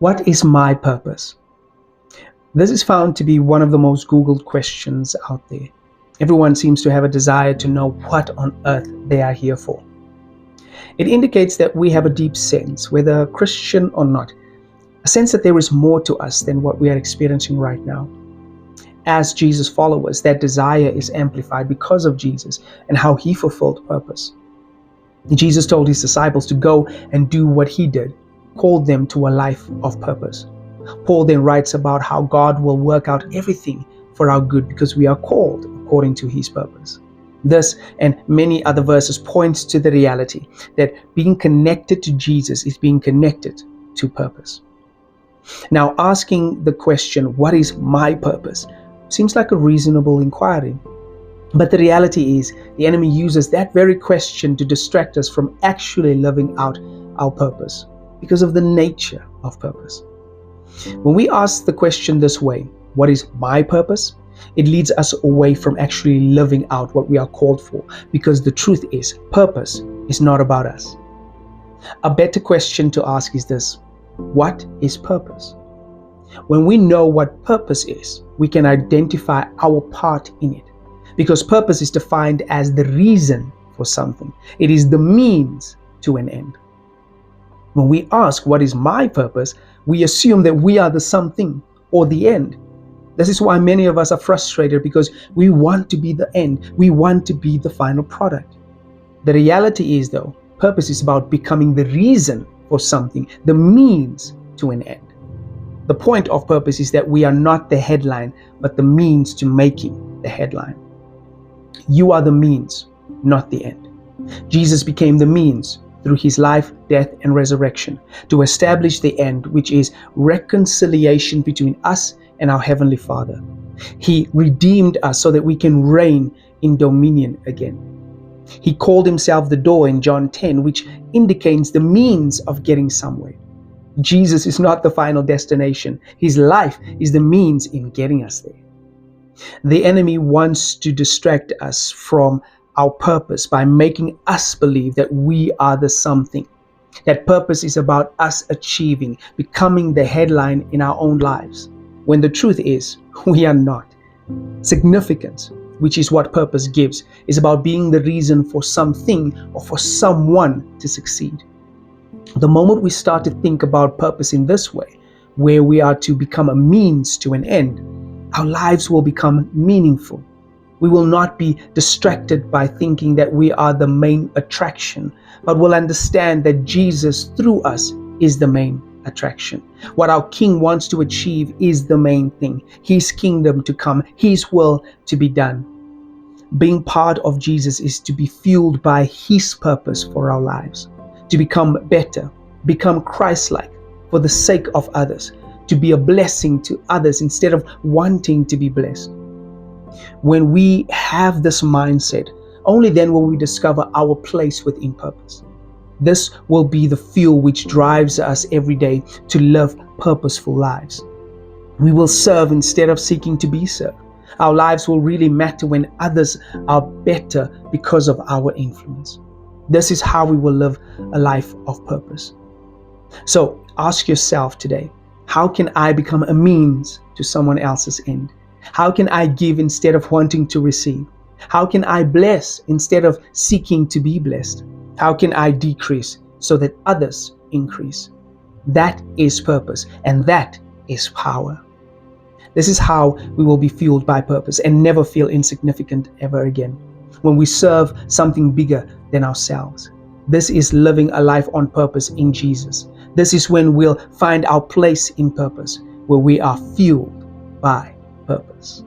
What is my purpose? This is found to be one of the most Googled questions out there. Everyone seems to have a desire to know what on earth they are here for. It indicates that we have a deep sense, whether Christian or not, a sense that there is more to us than what we are experiencing right now. As Jesus followers, that desire is amplified because of Jesus and how he fulfilled purpose. Jesus told his disciples to go and do what he did, called them to a life of purpose. Paul then writes about how God will work out everything for our good because we are called according to his purpose. This and many other verses points to the reality that being connected to Jesus is being connected to purpose. Now, asking the question, what is my purpose, seems like a reasonable inquiry. But the reality is, the enemy uses that very question to distract us from actually living out our purpose because of the nature of purpose. When we ask the question this way, what is my purpose? It leads us away from actually living out what we are called for, because the truth is, purpose is not about us. A better question to ask is this: what is purpose? When we know what purpose is, we can identify our part in it, because purpose is defined as the reason for something. It is the means to an end. When we ask, what is my purpose? We assume that we are the something or the end. This is why many of us are frustrated, because we want to be the end. We want to be the final product. The reality is, though, purpose is about becoming the reason for something, the means to an end. The point of purpose is that we are not the headline, but the means to making the headline. You are the means, not the end. Jesus became the means through his life, death, and resurrection to establish the end, which is reconciliation between us and our Heavenly Father. He redeemed us so that we can reign in dominion again. He called himself the door in John 10, which indicates the means of getting somewhere. Jesus is not the final destination. His life is the means in getting us there. The enemy wants to distract us from our purpose by making us believe that we are the something. That purpose is about us achieving, becoming the headline in our own lives, when the truth is, we are not. Significance, which is what purpose gives, is about being the reason for something or for someone to succeed. The moment we start to think about purpose in this way, where we are to become a means to an end, our lives will become meaningful. We will not be distracted by thinking that we are the main attraction, but will understand that Jesus through us is the main attraction. What our King wants to achieve is the main thing. His kingdom to come, his will to be done. Being part of Jesus is to be fueled by his purpose for our lives, to become better, become Christ-like for the sake of others, to be a blessing to others instead of wanting to be blessed. When we have this mindset, only then will we discover our place within purpose. This will be the fuel which drives us every day to live purposeful lives. We will serve instead of seeking to be served. Our lives will really matter when others are better because of our influence. This is how we will live a life of purpose. So ask yourself today, how can I become a means to someone else's end? How can I give instead of wanting to receive? How can I bless instead of seeking to be blessed? How can I decrease so that others increase? That is purpose, and that is power. This is how we will be fueled by purpose and never feel insignificant ever again, when we serve something bigger than ourselves. This is living a life on purpose in Jesus. This is when we'll find our place in purpose, where we are fueled by purpose.